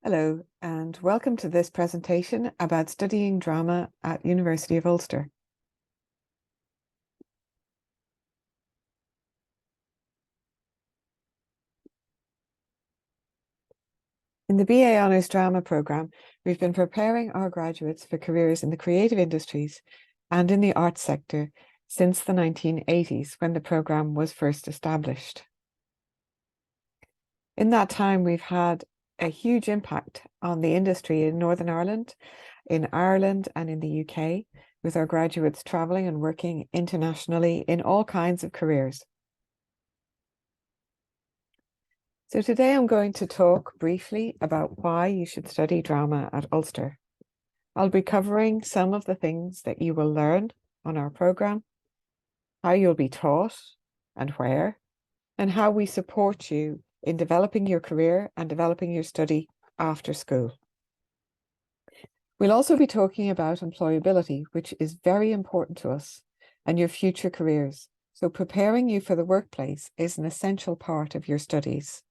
Hello, and welcome to this presentation about studying drama at University of Ulster. In the BA Honours Drama programme, we've been preparing our graduates for careers in the creative industries and in the arts sector since the 1980s, when the programme was first established. In that time, we've had a huge impact on the industry in Northern Ireland, in Ireland and in the UK, with our graduates travelling and working internationally in all kinds of careers. So today I'm going to talk briefly about why you should study drama at Ulster. I'll be covering some of the things that you will learn on our programme, how you'll be taught and where, and how we support you in developing your career and developing your study after school. We'll also be talking about employability, which is very important to us, and your future careers. So preparing you for the workplace is an essential part of your studies.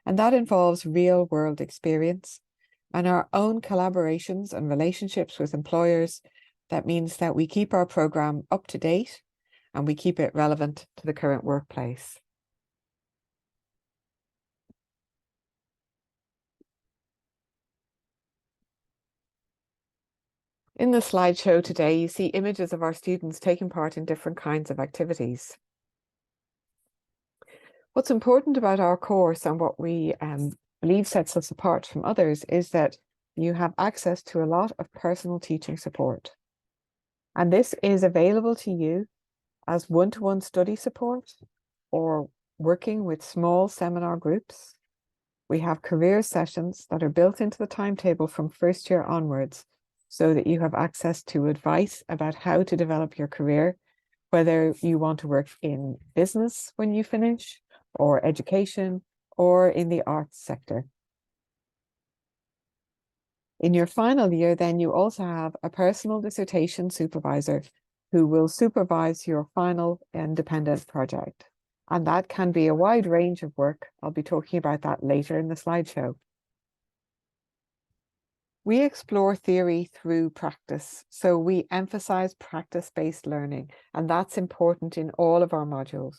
And that involves real world experience and our own collaborations and relationships with employers. That means that we keep our programme up to date and we keep it relevant to the current workplace. In the slideshow today, you see images of our students taking part in different kinds of activities. What's important about our course and what we believe sets us apart from others is that you have access to a lot of personal teaching support. And this is available to you as one-to-one study support or working with small seminar groups. We have career sessions that are built into the timetable from first year onwards so that you have access to advice about how to develop your career, whether you want to work in business when you finish, or education, or in the arts sector. In your final year, then you also have a personal dissertation supervisor who will supervise your final independent project. And that can be a wide range of work. I'll be talking about that later in the slideshow. We explore theory through practice. So we emphasize practice-based learning, and that's important in all of our modules.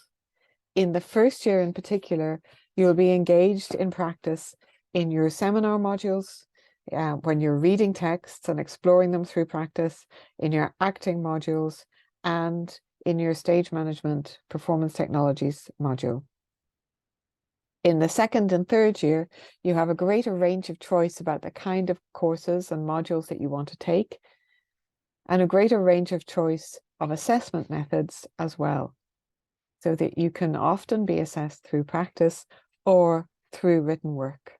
In the first year in particular, you'll be engaged in practice in your seminar modules, when you're reading texts and exploring them through practice, in your acting modules, and in your stage management performance technologies module. In the second and third year, you have a greater range of choice about the kind of courses and modules that you want to take, and a greater range of choice of assessment methods as well, so that you can often be assessed through practice or through written work.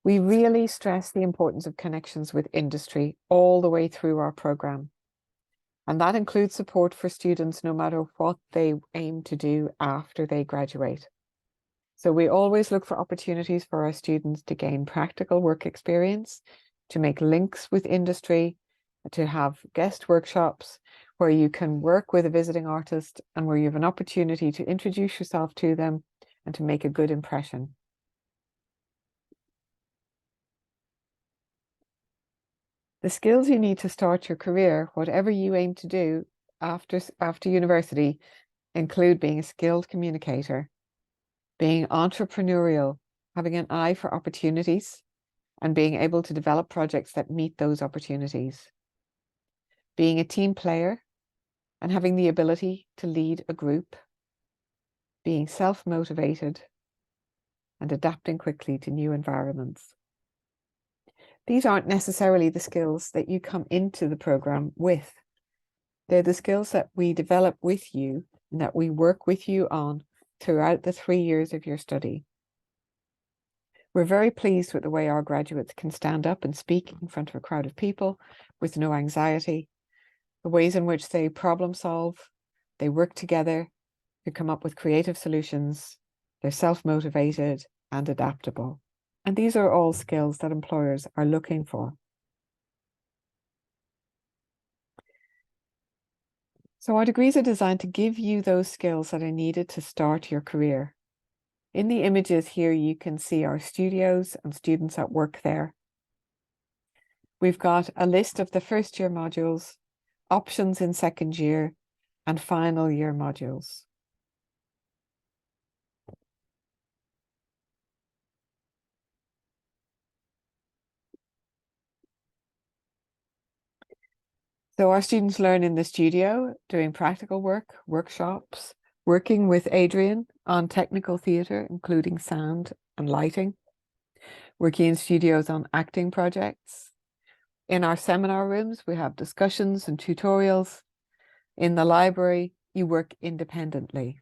We really stress the importance of connections with industry all the way through our programme. And that includes support for students no matter what they aim to do after they graduate. So we always look for opportunities for our students to gain practical work experience, to make links with industry, to have guest workshops where you can work with a visiting artist and where you have an opportunity to introduce yourself to them and to make a good impression. The skills you need to start your career, whatever you aim to do after university, include being a skilled communicator, being entrepreneurial, having an eye for opportunities, and being able to develop projects that meet those opportunities, being a team player and having the ability to lead a group, being self-motivated, and adapting quickly to new environments. These aren't necessarily the skills that you come into the programme with. They're the skills that we develop with you and that we work with you on throughout the 3 years of your study. We're very pleased with the way our graduates can stand up and speak in front of a crowd of people with no anxiety, the ways in which they problem solve, they work together to come up with creative solutions, they're self-motivated and adaptable. And these are all skills that employers are looking for. So our degrees are designed to give you those skills that are needed to start your career. In the images here, you can see our studios and students at work there. We've got a list of the first year modules, options in second year, and final year modules. So our students learn in the studio, doing practical work, workshops, working with Adrian on technical theatre, including sound and lighting, working in studios on acting projects. In our seminar rooms, we have discussions and tutorials. In the library, you work independently.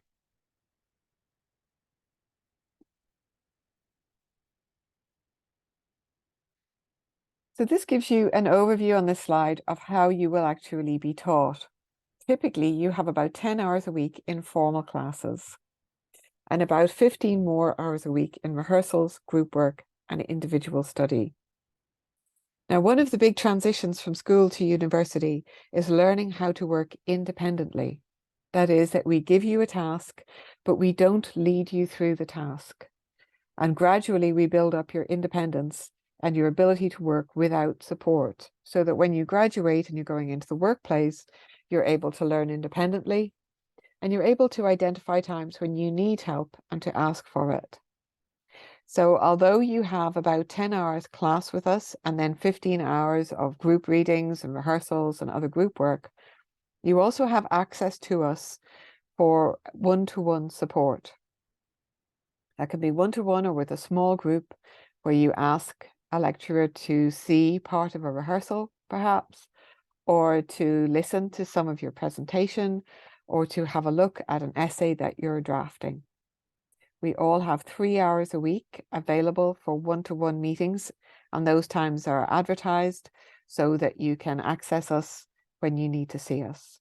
So this gives you an overview on this slide of how you will actually be taught. Typically, you have about 10 hours a week in formal classes and about 15 more hours a week in rehearsals, group work, and individual study. Now, one of the big transitions from school to university is learning how to work independently. That is, that we give you a task, but we don't lead you through the task. And gradually we build up your independence and your ability to work without support, so that when you graduate and you're going into the workplace, you're able to learn independently and you're able to identify times when you need help and to ask for it. So although you have about 10 hours class with us and then 15 hours of group readings and rehearsals and other group work, you also have access to us for one-to-one support. That can be one-to-one or with a small group where you ask a lecturer to see part of a rehearsal, perhaps, or to listen to some of your presentation, or to have a look at an essay that you're drafting. We all have 3 hours a week available for one-to-one meetings, and those times are advertised so that you can access us when you need to see us.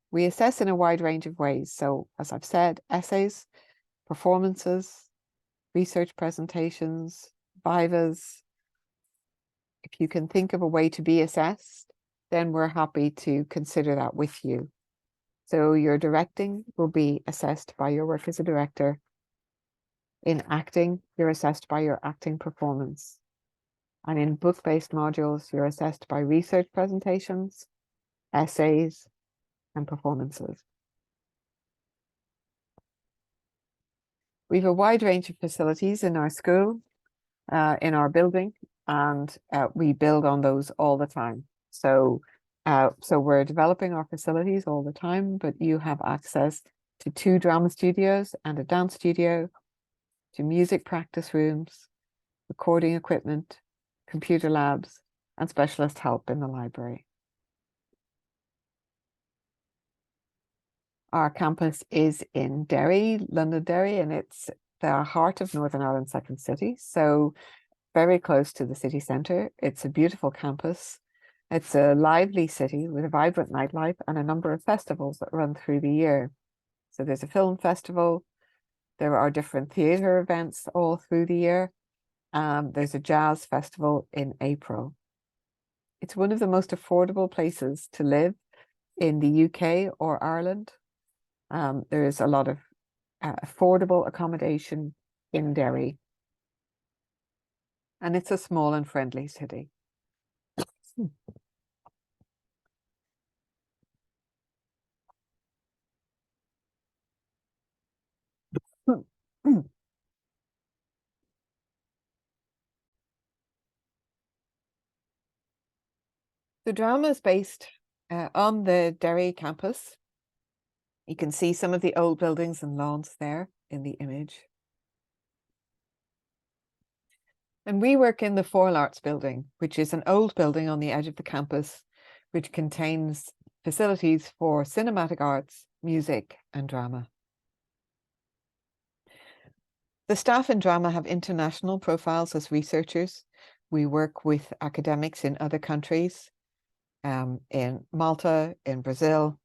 We assess in a wide range of ways. So, as I've said, essays, performances, research presentations, vivas. If you can think of a way to be assessed, then we're happy to consider that with you. So your directing will be assessed by your work as a director. In acting, you're assessed by your acting performance. And in book-based modules, you're assessed by research presentations, essays, and performances. We have a wide range of facilities in our school, in our building, and we build on those all the time. So we're developing our facilities all the time, but you have access to 2 drama studios and a dance studio, to music practice rooms, recording equipment, computer labs, and specialist help in the library. Our campus is in Derry, Londonderry, and it's the heart of Northern Ireland's second city. So very close to the city centre. It's a beautiful campus. It's a lively city with a vibrant nightlife and a number of festivals that run through the year. So there's a film festival. There are different theatre events all through the year. There's a jazz festival in April. It's one of the most affordable places to live in the UK or Ireland. There is a lot of affordable accommodation in Derry. And it's a small and friendly city. The drama is based on the Derry campus. You can see some of the old buildings and lawns there in the image. And we work in the Foil Arts building, which is an old building on the edge of the campus, which contains facilities for cinematic arts, music, and drama. The staff in drama have international profiles as researchers. We work with academics in other countries, in Malta, in Brazil,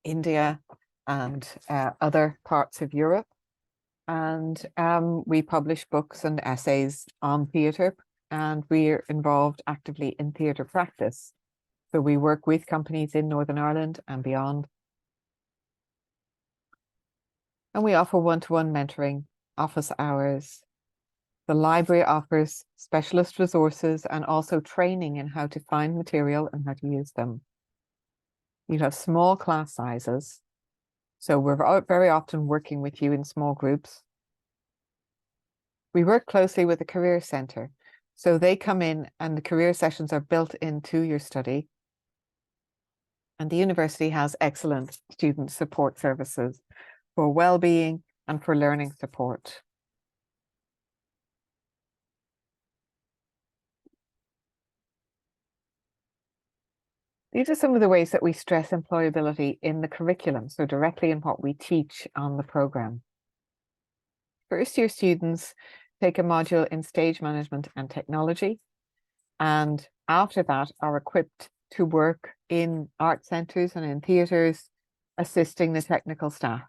India, and other parts of Europe. And we publish books and essays on theatre, and we're involved actively in theatre practice. So we work with companies in Northern Ireland and beyond. And we offer one-to-one mentoring, office hours. The library offers specialist resources and also training in how to find material and how to use them. You have small class sizes. So we're very often working with you in small groups. We work closely with the Career Centre. So they come in and the career sessions are built into your study. And the university has excellent student support services for well-being and for learning support. These are some of the ways that we stress employability in the curriculum, so directly in what we teach on the program. First year students take a module in stage management and technology, and after that are equipped to work in art centres and in theatres, assisting the technical staff.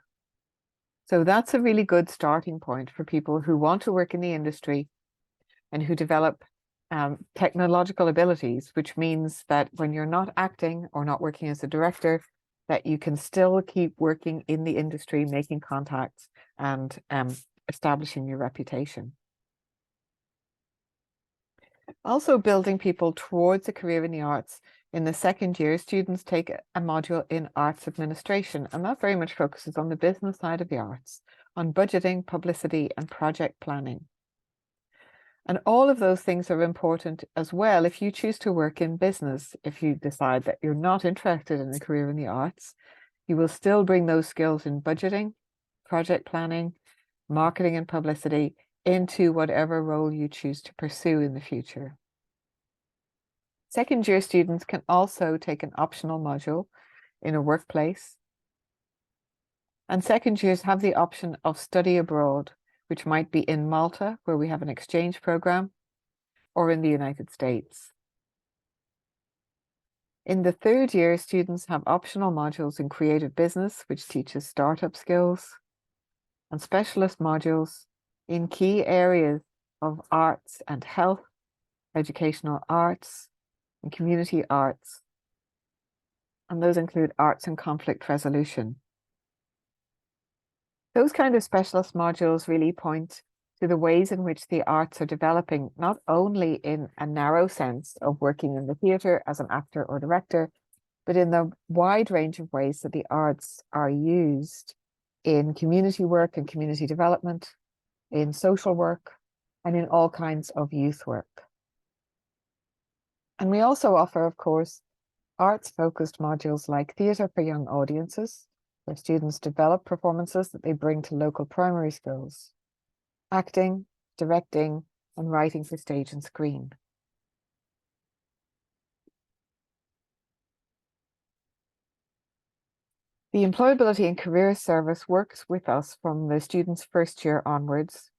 So that's a really good starting point for people who want to work in the industry and who develop technological abilities, which means that when you're not acting or not working as a director, that you can still keep working in the industry, making contacts and establishing your reputation. Also building people towards a career in the arts. In the second year, students take a module in arts administration, and that very much focuses on the business side of the arts, on budgeting, publicity, and project planning. And all of those things are important as well if you choose to work in business. If you decide that you're not interested in a career in the arts, you will still bring those skills in budgeting, project planning, marketing and publicity into whatever role you choose to pursue in the future. Second year students can also take an optional module in a workplace. And second years have the option of study abroad, which might be in Malta, where we have an exchange program, or in the United States. In the third year, students have optional modules in creative business, which teaches startup skills, and specialist modules in key areas of arts and health, educational arts, and community arts. And those include arts and conflict resolution. Those kind of specialist modules really point to the ways in which the arts are developing, not only in a narrow sense of working in the theatre as an actor or director, but in the wide range of ways that the arts are used in community work and community development, in social work, and in all kinds of youth work. And we also offer, of course, arts-focused modules like Theatre for Young Audiences, where students develop performances that they bring to local primary schools, acting, directing, and writing for stage and screen. The Employability and Career Service works with us from the student's first year onwards.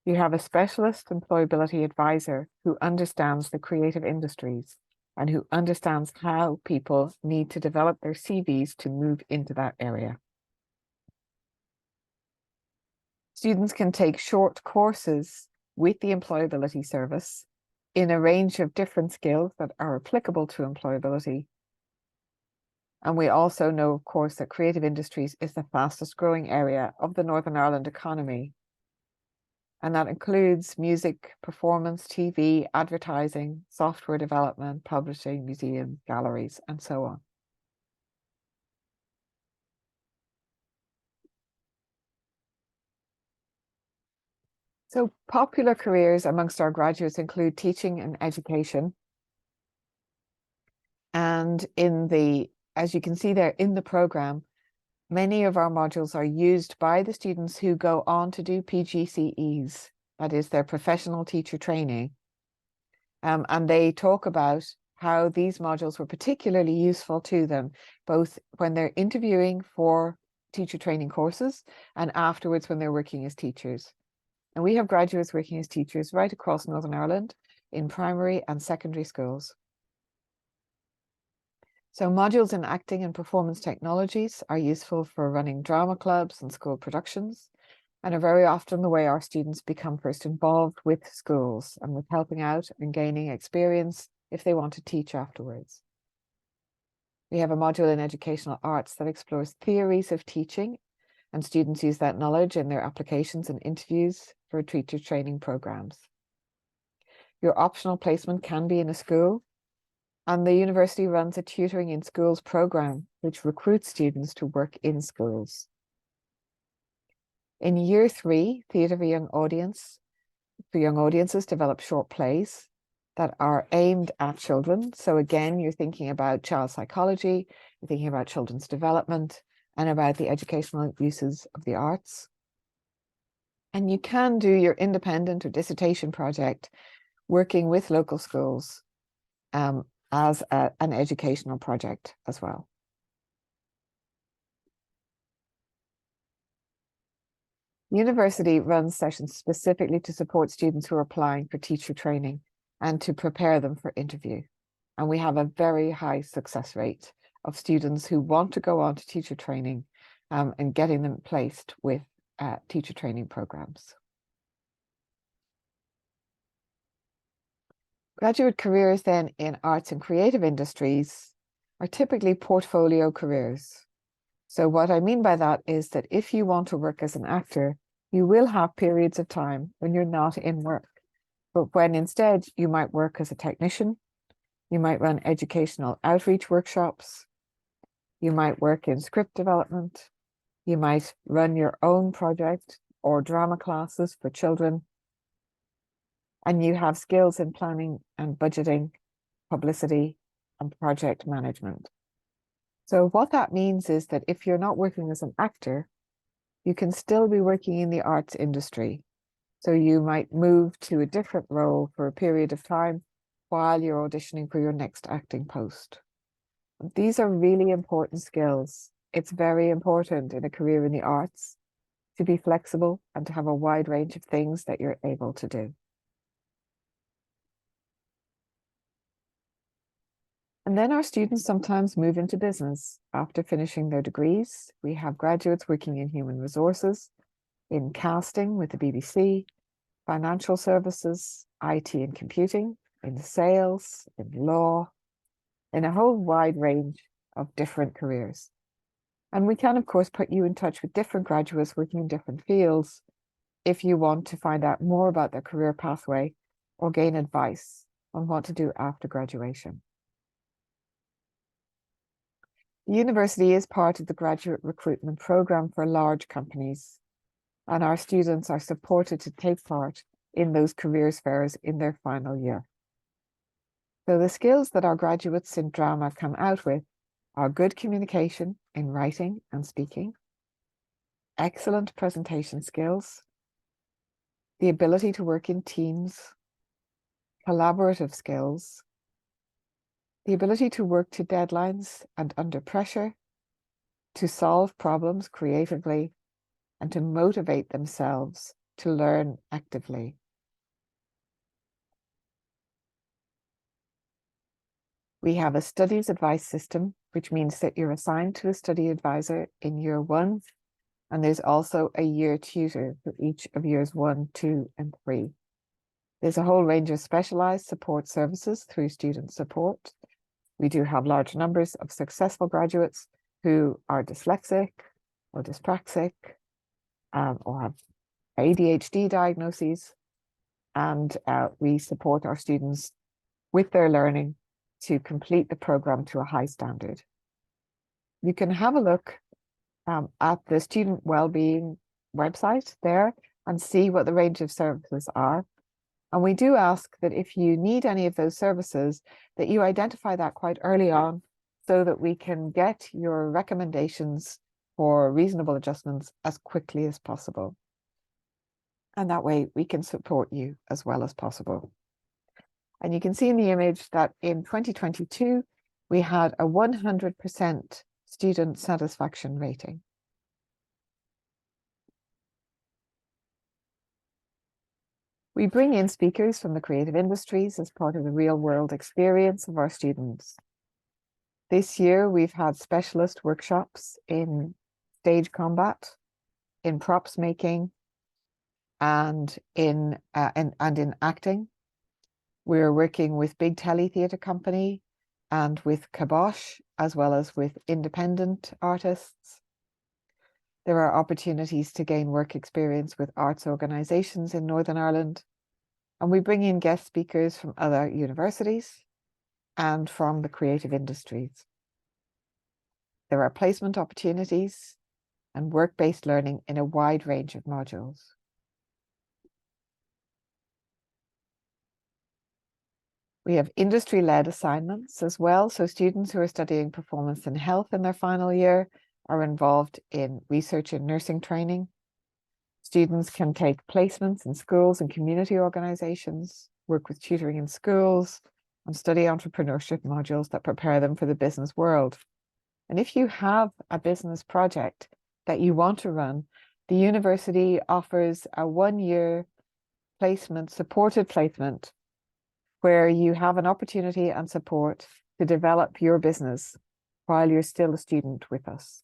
You have a specialist employability advisor who understands the creative industries and who understands how people need to develop their CVs to move into that area. Students can take short courses with the Employability Service in a range of different skills that are applicable to employability. And we also know, of course, that creative industries is the fastest growing area of the Northern Ireland economy. And that includes music, performance, TV, advertising, software development, publishing, museums, galleries, and so on. So popular careers amongst our graduates include teaching and education. And as you can see there in the program, many of our modules are used by the students who go on to do PGCEs, that is their professional teacher training. And they talk about how these modules were particularly useful to them, both when they're interviewing for teacher training courses and afterwards when they're working as teachers. And we have graduates working as teachers right across Northern Ireland in primary and secondary schools. So modules in acting and performance technologies are useful for running drama clubs and school productions, and are very often the way our students become first involved with schools and with helping out and gaining experience if they want to teach afterwards. We have a module in educational arts that explores theories of teaching and students use that knowledge in their applications and interviews for teacher training programs. Your optional placement can be in a school, and the university runs a tutoring in schools program, which recruits students to work in schools. In year 3, Theatre for Young audiences develop short plays that are aimed at children. So again, you're thinking about child psychology, you're thinking about children's development, and about the educational uses of the arts. And you can do your independent or dissertation project working with local schools as an educational project as well. The university runs sessions specifically to support students who are applying for teacher training and to prepare them for interview. And we have a very high success rate of students who want to go on to teacher training and getting them placed with teacher training programs. Graduate careers then in arts and creative industries are typically portfolio careers. So what I mean by that is that if you want to work as an actor, you will have periods of time when you're not in work, but when instead you might work as a technician, you might run educational outreach workshops, you might work in script development, you might run your own project or drama classes for children, and you have skills in planning and budgeting, publicity, and project management. So what that means is that if you're not working as an actor, you can still be working in the arts industry. So you might move to a different role for a period of time while you're auditioning for your next acting post. These are really important skills. It's very important in a career in the arts to be flexible and to have a wide range of things that you're able to do. And then our students sometimes move into business after finishing their degrees. We have graduates working in human resources, in casting with the BBC, financial services, IT and computing, in sales, in law, in a whole wide range of different careers. And we can, of course, put you in touch with different graduates working in different fields if you want to find out more about their career pathway or gain advice on what to do after graduation. The university is part of the graduate recruitment program for large companies, and our students are supported to take part in those careers fairs in their final year. So the skills that our graduates in drama come out with are good communication in writing and speaking, excellent presentation skills, the ability to work in teams, collaborative skills, the ability to work to deadlines and under pressure, to solve problems creatively, and to motivate themselves to learn actively. We have a studies advice system, which means that you're assigned to a study advisor in year 1, and there's also a year tutor for each of years 1, 2, and 3. There's a whole range of specialized support services through student support. We do have large numbers of successful graduates who are dyslexic or dyspraxic or have ADHD diagnoses, and we support our students with their learning to complete the program to a high standard. You can have a look at the student wellbeing website there and see what the range of services are. And we do ask that if you need any of those services, that you identify that quite early on so that we can get your recommendations for reasonable adjustments as quickly as possible. And that way we can support you as well as possible. And you can see in the image that in 2022, we had a 100% student satisfaction rating. We bring in speakers from the creative industries as part of the real world experience of our students. This year, we've had specialist workshops in stage combat, in props making, and in acting. We're working with Big Telly Theatre Company and with Kabosh, as well as with independent artists. There are opportunities to gain work experience with arts organisations in Northern Ireland, and we bring in guest speakers from other universities and from the creative industries. There are placement opportunities and work-based learning in a wide range of modules. We have industry-led assignments as well, so students who are studying performance and health in their final year are involved in research and nursing training. Students can take placements in schools and community organisations, work with tutoring in schools, and study entrepreneurship modules that prepare them for the business world. And if you have a business project that you want to run, the university offers a 1-year placement, supported placement, where you have an opportunity and support to develop your business while you're still a student with us.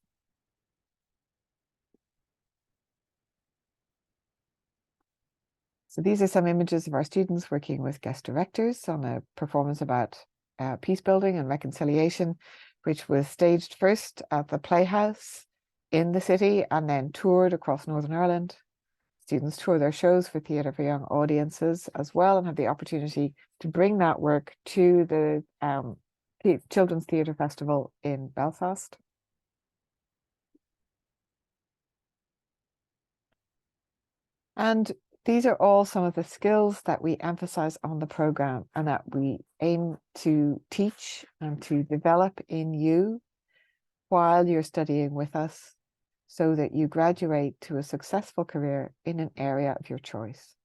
So these are some images of our students working with guest directors on a performance about peace building and reconciliation, which was staged first at the Playhouse in the city and then toured across Northern Ireland. Students tour their shows for theatre for young audiences as well, and have the opportunity to bring that work to the Children's Theatre Festival in Belfast. And these are all some of the skills that we emphasize on the program and that we aim to teach and to develop in you while you're studying with us, so that you graduate to a successful career in an area of your choice.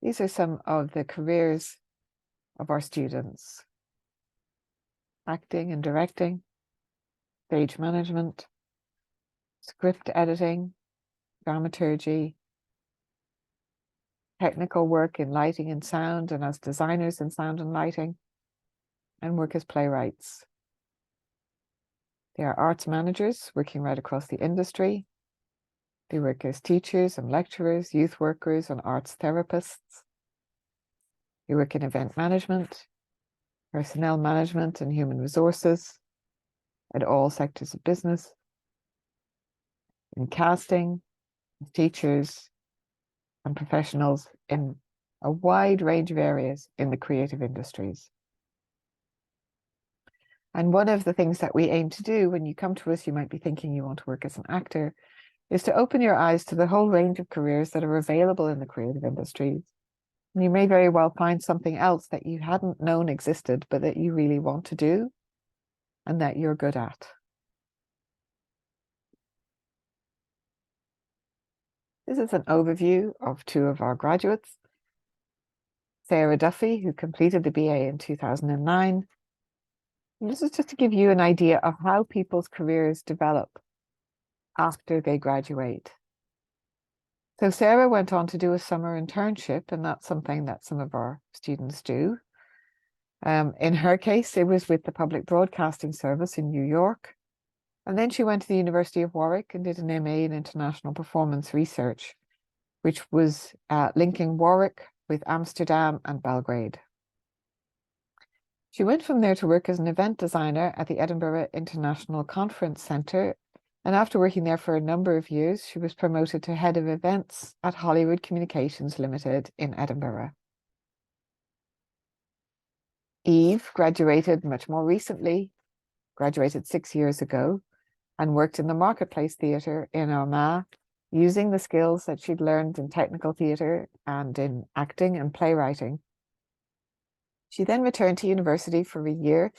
These are some of the careers of our students: acting and directing, stage management, script editing, dramaturgy, technical work in lighting and sound and as designers in sound and lighting, and work as playwrights. They are arts managers working right across the industry. They work as teachers and lecturers, youth workers, and arts therapists. They work in event management, personnel management, and human resources at all sectors of business, in casting, teachers, and professionals in a wide range of areas in the creative industries. And one of the things that we aim to do when you come to us, you might be thinking you want to work as an actor, is to open your eyes to the whole range of careers that are available in the creative industries. And you may very well find something else that you hadn't known existed, but that you really want to do and that you're good at. This is an overview of two of our graduates. Sarah Duffy, who completed the BA in 2009. And this is just to give you an idea of how people's careers develop after they graduate. So Sarah went on to do a summer internship, and that's something that some of our students do. In her case, it was with the Public Broadcasting Service in New York. And then she went to the University of Warwick and did an MA in International Performance Research, which was linking Warwick with Amsterdam and Belgrade. She went from there to work as an event designer at the Edinburgh International Conference Centre, and after working there for a number of years, she was promoted to head of events at Hollywood Communications Limited in Edinburgh. Eve graduated much more recently, graduated 6 years ago, and worked in the Marketplace Theatre in Armagh, using the skills that she'd learned in technical theatre and in acting and playwriting. She then returned to university for a year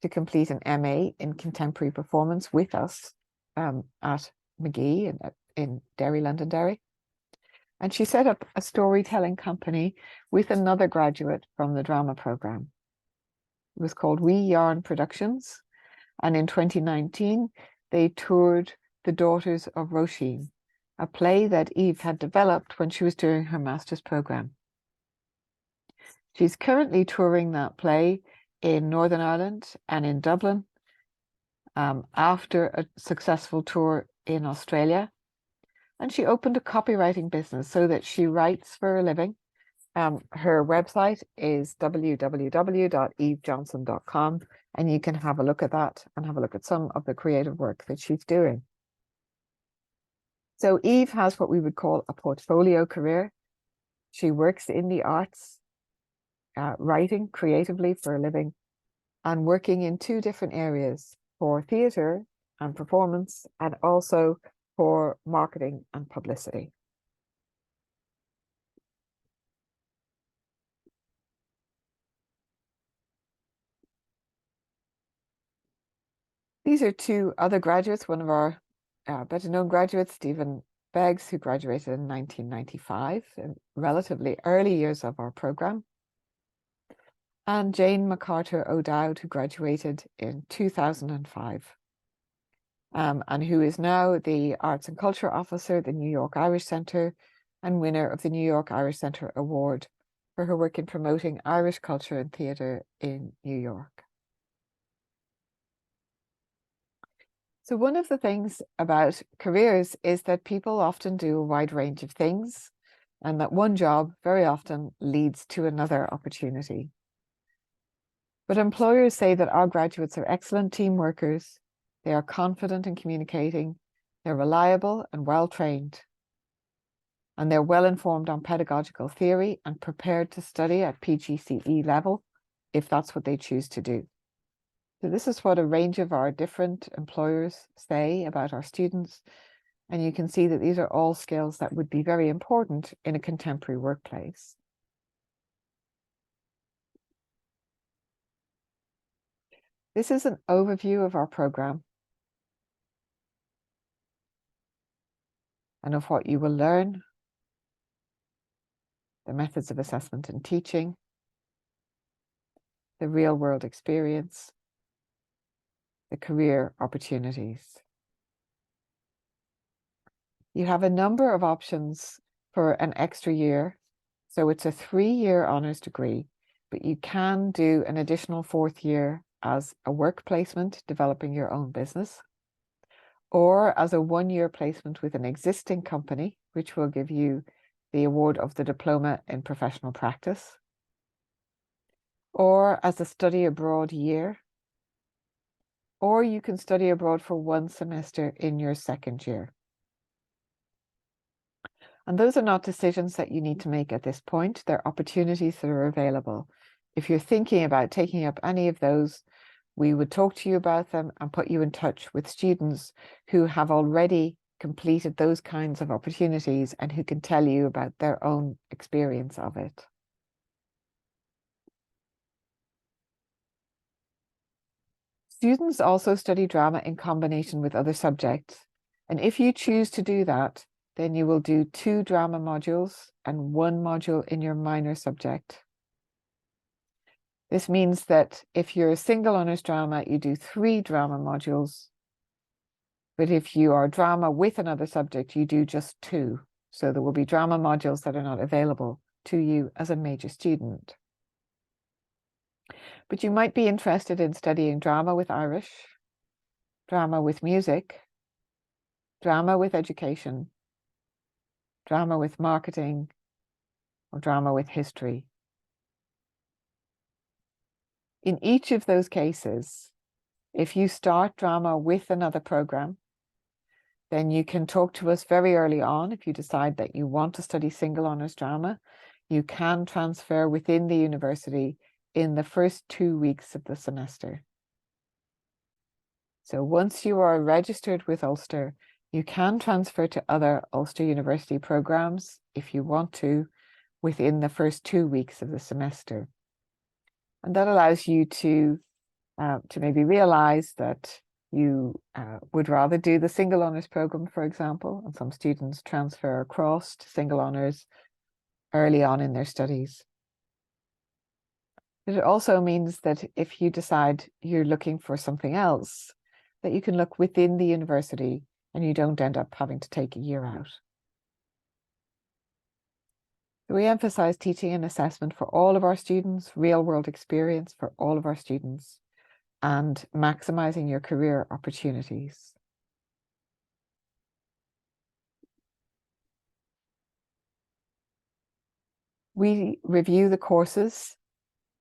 to complete an MA in contemporary performance with us at McGee in Derry, Londonderry. And she set up a storytelling company with another graduate from the drama program. It was called We Yarn Productions. And in 2019, they toured The Daughters of Roisin, a play that Eve had developed when she was doing her master's program. She's currently touring that play in Northern Ireland and in Dublin, after a successful tour in Australia. And she opened a copywriting business so that she writes for a living. Her website is www.evejohnson.com, and you can have a look at that and have a look at some of the creative work that she's doing. So Eve has what we would call a portfolio career. She works in the arts, writing creatively for a living, and working in two different areas, for theatre and performance, and also for marketing and publicity. These are two other graduates, one of our better known graduates, Stephen Beggs, who graduated in 1995, in relatively early years of our program, and Jane MacArthur O'Dowd, who graduated in 2005, and who is now the Arts and Culture Officer at the New York Irish Centre and winner of the New York Irish Centre Award for her work in promoting Irish culture and theatre in New York. So one of the things about careers is that people often do a wide range of things, and that one job very often leads to another opportunity. But employers say that our graduates are excellent team workers, they are confident in communicating, they're reliable and well-trained, and they're well-informed on pedagogical theory and prepared to study at PGCE level if that's what they choose to do. So this is what a range of our different employers say about our students. And you can see that these are all skills that would be very important in a contemporary workplace. This is an overview of our program and of what you will learn, the methods of assessment and teaching, the real-world experience, the career opportunities. You have a number of options for an extra year. So it's a 3-year honours degree, but you can do an additional 4th year as a work placement, developing your own business, or as a 1-year placement with an existing company, which will give you the award of the Diploma in Professional Practice, or as a study abroad year, or you can study abroad for 1 semester in your 2nd year. And those are not decisions that you need to make at this point. They're opportunities that are available. If you're thinking about taking up any of those, we would talk to you about them and put you in touch with students who have already completed those kinds of opportunities and who can tell you about their own experience of it. Students also study drama in combination with other subjects. And if you choose to do that, then you will do 2 drama modules and 1 module in your minor subject. This means that if you're a single honours drama, you do 3 drama modules. But if you are drama with another subject, you do just 2. So there will be drama modules that are not available to you as a major student. But you might be interested in studying drama with Irish, drama with music, drama with education, drama with marketing, or drama with history. In each of those cases, if you start drama with another program, then you can talk to us very early on. If you decide that you want to study single honours drama, you can transfer within the university in the first 2 weeks of the semester. So once you are registered with Ulster, you can transfer to other Ulster University programs if you want to within the first 2 weeks of the semester. And that allows you to maybe realize that you would rather do the single honours program, for example, and some students transfer across to single honours early on in their studies. But it also means that if you decide you're looking for something else, that you can look within the university and you don't end up having to take a year out. We emphasize teaching and assessment for all of our students, real-world experience for all of our students, and maximizing your career opportunities. We review the courses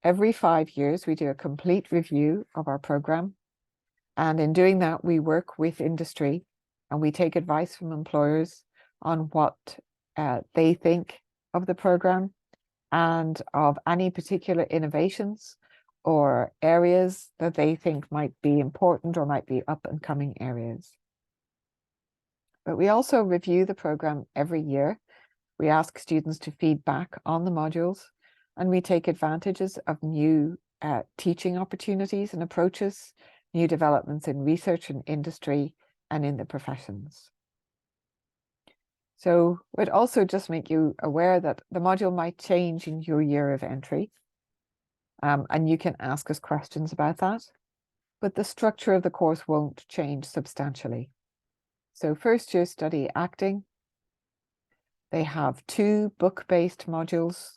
every 5 years. We do a complete review of our program. And in doing that, we work with industry and we take advice from employers on what they think of the program and of any particular innovations or areas that they think might be important or might be up and coming areas. But we also review the program every year. We ask students to feed back on the modules, and we take advantages of new teaching opportunities and approaches, new developments in research and industry and in the professions. So it would also just make you aware that the module might change in your year of entry, and you can ask us questions about that, but the structure of the course won't change substantially. So first year study acting. They have 2 book-based modules.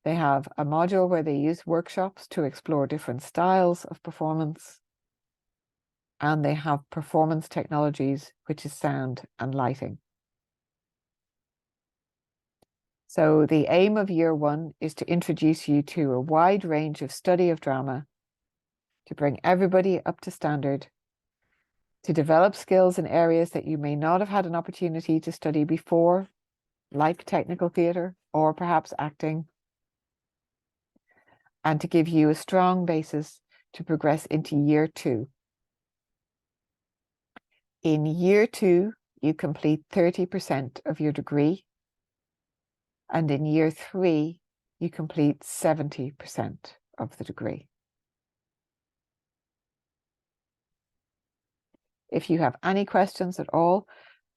They have a module where they use workshops to explore different styles of performance. And they have performance technologies, which is sound and lighting. So the aim of year 1 is to introduce you to a wide range of study of drama, to bring everybody up to standard, to develop skills in areas that you may not have had an opportunity to study before, like technical theatre or perhaps acting, and to give you a strong basis to progress into year 2. In year 2, you complete 30% of your degree, and in year 3, you complete 70% of the degree. If you have any questions at all,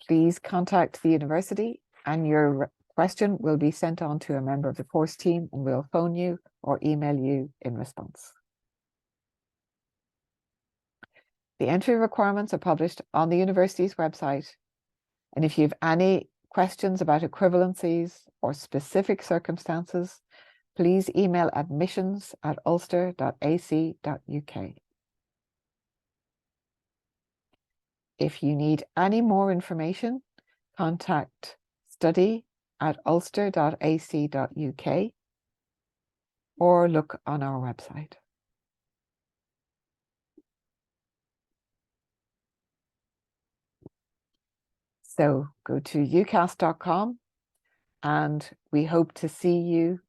please contact the university and your question will be sent on to a member of the course team and we'll phone you or email you in response. The entry requirements are published on the university's website, and if you have any questions about equivalencies or specific circumstances, please email admissions@ulster.ac.uk. If you need any more information, contact study@ulster.ac.uk or look on our website. So go to ucas.com and we hope to see you